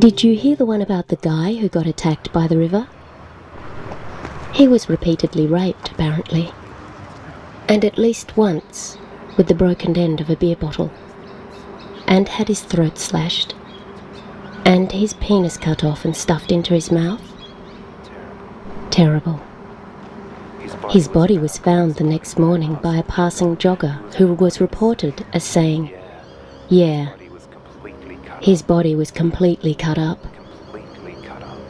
Did you hear the one about the guy who got attacked by the river? He was repeatedly raped, apparently. And at least once with the broken end of a beer bottle. And had his throat slashed. And his penis cut off and stuffed into his mouth. Terrible. His body was found the next morning by a passing jogger who was reported as saying, "Yeah, his body was completely cut up.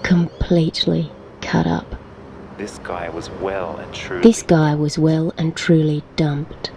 Completely cut up. This guy was well and truly dumped."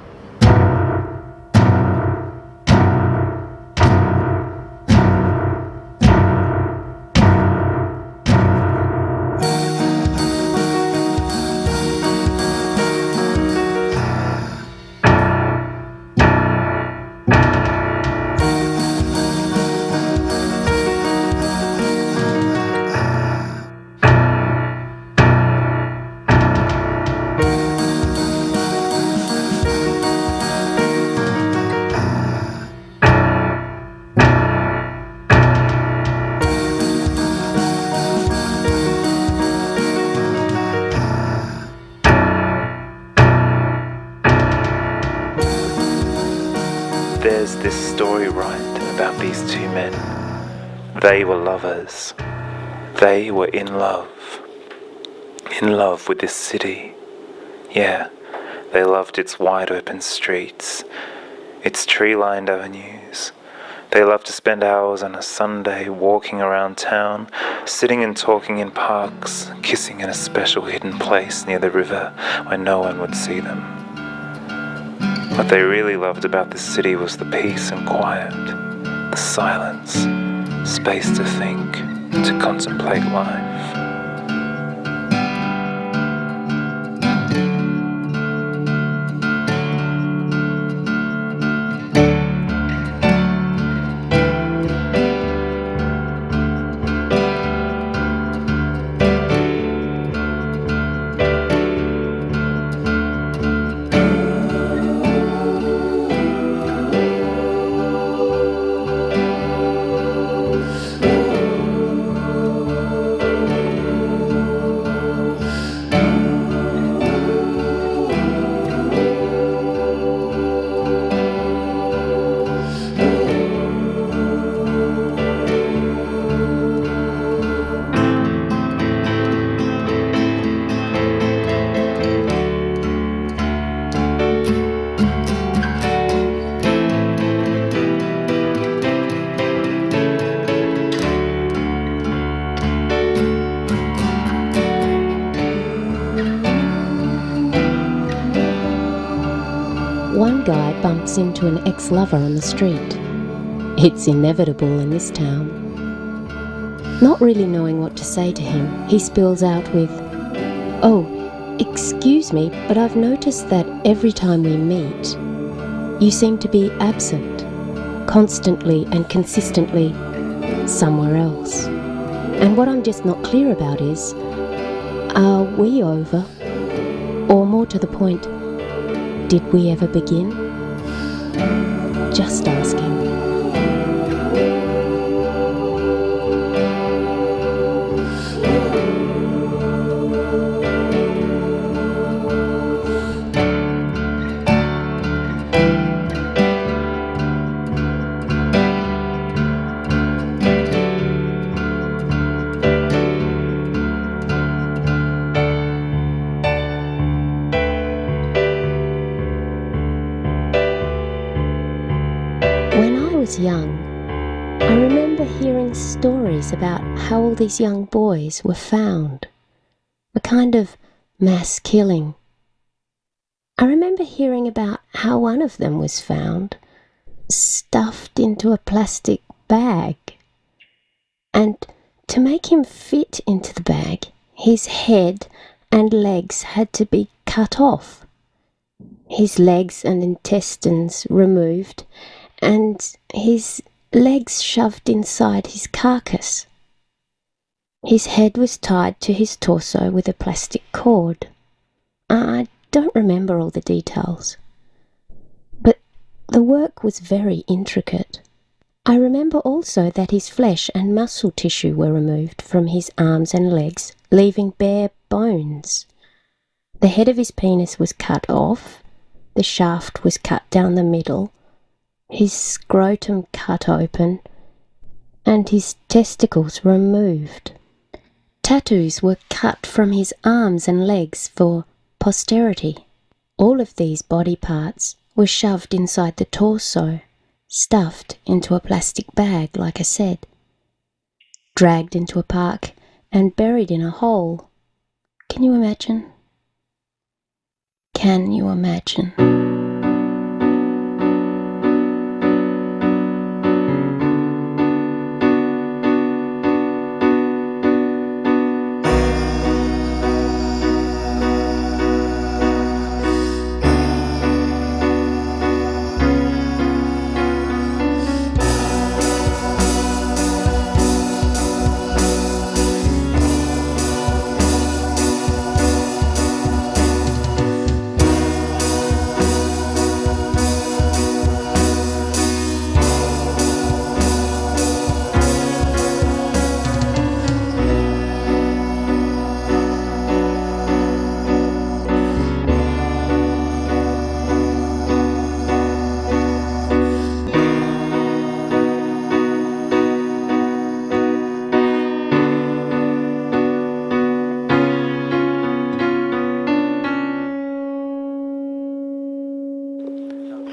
There's this story right about these two men. They were lovers. They were in love with this city. Yeah, they loved its wide open streets, its tree-lined avenues. They loved to spend hours on a Sunday walking around town, sitting and talking in parks, kissing in a special hidden place near the river where no one would see them. What they really loved about this city was the peace and quiet, the silence, space to think, to contemplate life. One guy bumps into an ex-lover on the street. It's inevitable in this town. Not really knowing what to say to him, he spills out with, "Oh, excuse me, but I've noticed that every time we meet, you seem to be absent, constantly and consistently somewhere else. And what I'm just not clear about is, are we over? Or more to the point, did we ever begin?" Just asking. When I was young, I remember hearing stories about how all these young boys were found. A kind of mass killing. I remember hearing about how one of them was found, stuffed into a plastic bag. And to make him fit into the bag, his head and legs had to be cut off. His legs and intestines removed, and his legs shoved inside his carcass. His head was tied to his torso with a plastic cord. I don't remember all the details, but the work was very intricate. I remember also that his flesh and muscle tissue were removed from his arms and legs, leaving bare bones. The head of his penis was cut off, the shaft was cut down the middle, his scrotum cut open, and his testicles removed. Tattoos were cut from his arms and legs for posterity. All of these body parts were shoved inside the torso, stuffed into a plastic bag, like I said, dragged into a park and buried in a hole. Can you imagine? Can you imagine?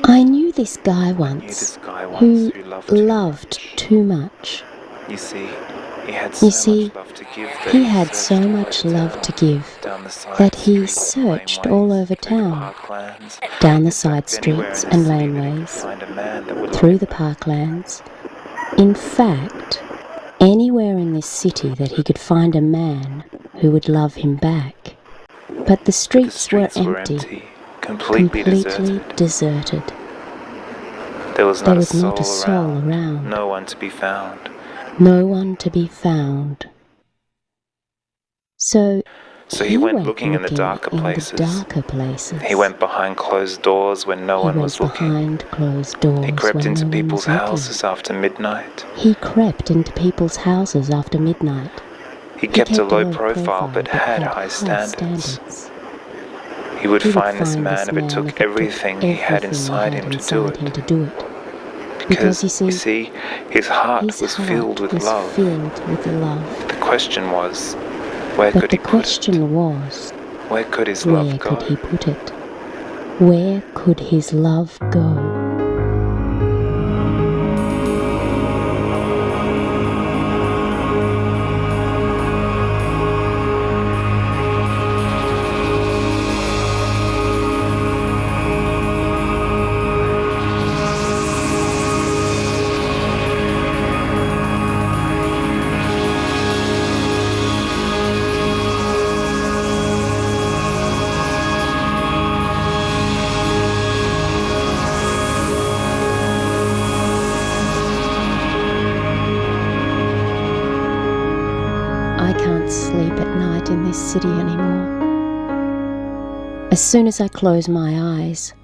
I knew this guy once who loved too much. You see, he had You so see, much love to give he had so much love to give that he searched all over town, down the side streets and laneways, through the parklands. In fact, anywhere in this city that he could find a man who would love him back. But the streets were empty, completely deserted. There was There not, was a, soul not a soul around. No one to be found. No one to be found. So he went looking in the darker places. He went behind closed doors when no one was looking. Behind closed doors He crept when into no one people's was looking. houses after midnight. He crept into people's houses after midnight. He kept a low profile but had high standards. He would find this man if it took everything he had inside him to do it. Because, you see, his heart was filled with love. The question was, where could he put it? Where could his love go? Where could he put it? Where could his love go? I can't sleep at night in this city anymore. As soon as I close my eyes,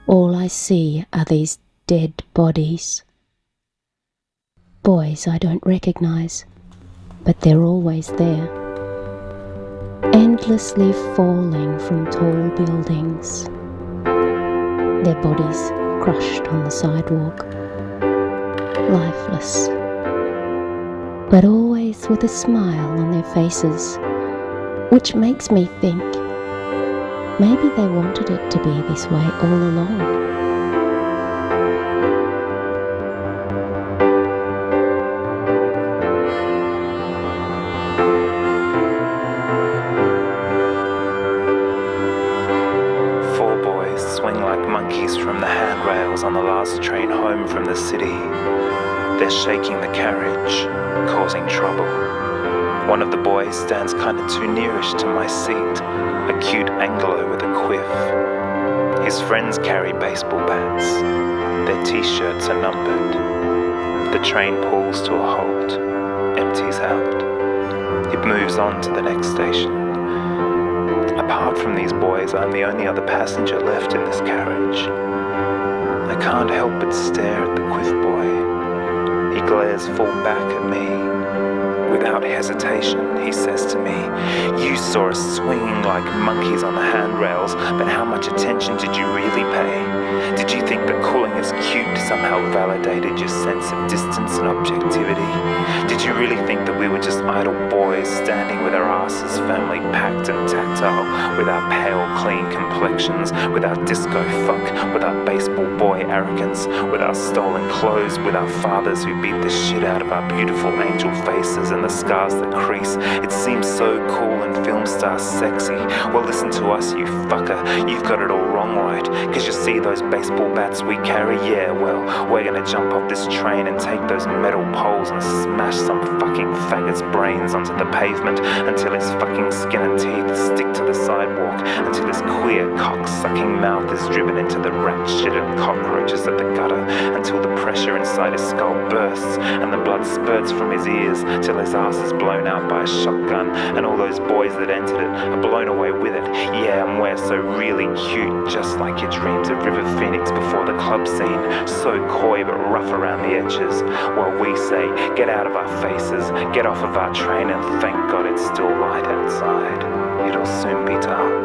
all I see are these dead bodies. Boys I don't recognize, but they're always there. Endlessly falling from tall buildings. Their bodies crushed on the sidewalk. Lifeless. But always with a smile on their faces, which makes me think maybe they wanted it to be this way all along. Four boys swing like monkeys from the handrails on the last train home from the city. They're shaking the carriage, causing trouble. One of the boys stands kinda too nearish to my seat, a cute Anglo with a quiff. His friends carry baseball bats. Their t-shirts are numbered. The train pulls to a halt, empties out. It moves on to the next station. Apart from these boys, I'm the only other passenger left in this carriage. I can't help but stare at the quiff boy. He glares full back at me. Without hesitation, he says to me, "You saw us swinging like monkeys on the handrails, but how much attention did you really pay? Did you think that calling us cute somehow validated your sense of distance and objectivity? Did you really think that we were just idle boys standing with our asses firmly packed and tactile, with our pale, clean complexions, with our disco funk, with our baseball boy arrogance, with our stolen clothes, with our fathers who beat the shit out of our beautiful angel faces and the scars that crease? It seems so cool and film star sexy. Well, listen to us, you fucker. You've got it all wrong, right? Cause you see those baseball bats we carry? Yeah, well, we're gonna jump off this train and take those metal poles and smash some fucking faggot's brains onto the pavement until his fucking skin and teeth stick to the sidewalk, until his queer cock-sucking mouth is driven into the rat-shitted cockroaches at the gutter, until the pressure inside his skull bursts and the blood spurts from his ears, till his ass is blown out by a shotgun and all those boys that entered it are blown away with it. Yeah, and we're so really cute, just like your dreams of River Phoenix before the club scene, so coy but rough around the edges. While we say, get out of our faces, get off of our train, and thank God it's still light outside. It'll soon be dark.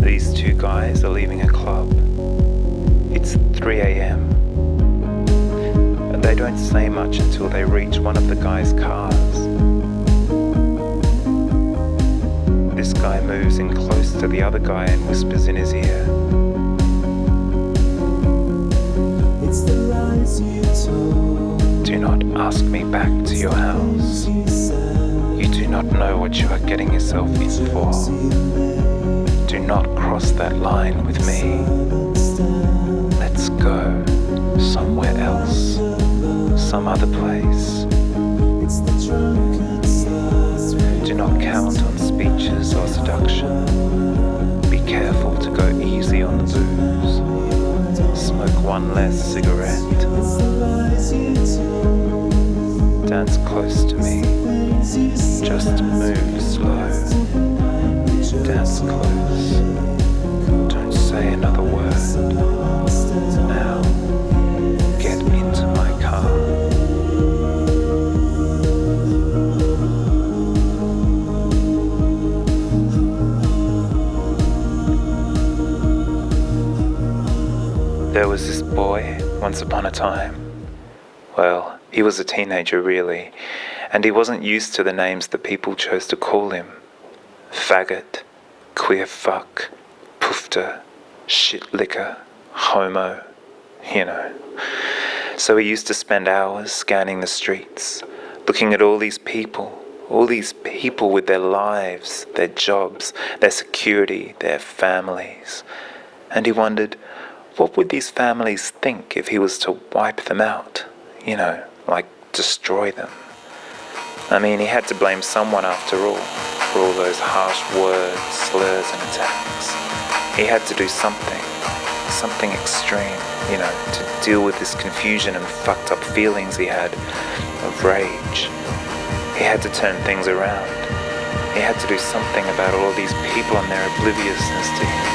These two guys are leaving a club. It's 3 a.m. and they don't say much until they reach one of the guys' cars. This guy moves in close to the other guy and whispers in his ear, "It's the lies you told. Do not ask me back to your house. You do not know what you are getting yourself in for. Do not cross that line with me. Let's go somewhere else, some other place. Do not count on speeches or seduction. Be careful to go easy on the booze. Smoke one less cigarette. Dance close to me. Just move slow. Dance close. Don't say another word. Now, get into my car." There was this boy once upon a time. Well, he was a teenager really, and he wasn't used to the names that people chose to call him. Faggot, queer fuck, poofter, shit liquor, homo, you know. So he used to spend hours scanning the streets, looking at all these people with their lives, their jobs, their security, their families. And he wondered, what would these families think if he was to wipe them out? You know, like destroy them. I mean, he had to blame someone after all, for all those harsh words, slurs and attacks. He had to do something extreme, you know, to deal with this confusion and fucked up feelings he had of rage. He had to turn things around. He had to do something about all of these people and their obliviousness to him.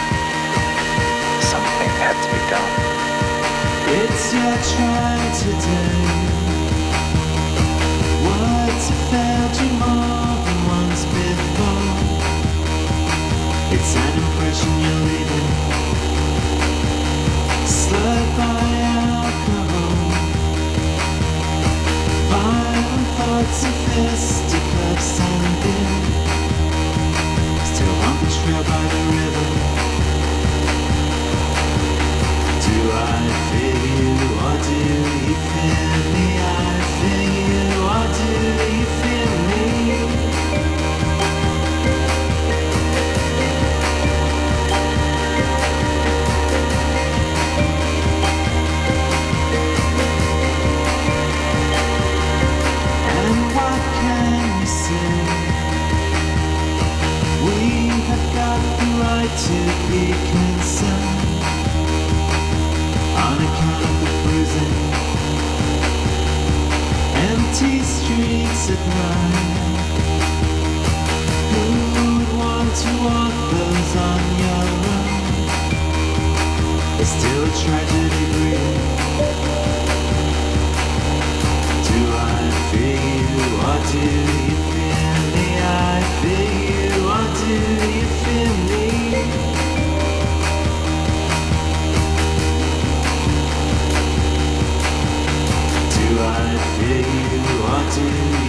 Something had to be done. It's your trying today. Words have failed you more than once before. It's an impression you're leaving, slurred by alcohol. Violent thoughts of fisticuffs and beer, still on the trail by the river. Do I feel you or do you feel me? I feel you or do you feel me? And what can you say? We have got the right to be concerned on account of the freezing empty streets at night. Who would want to walk those on your own? It's still a tragedy breathing. Do I feel you or do you feel me? I feel you or do you feel me? Do I feel you or do you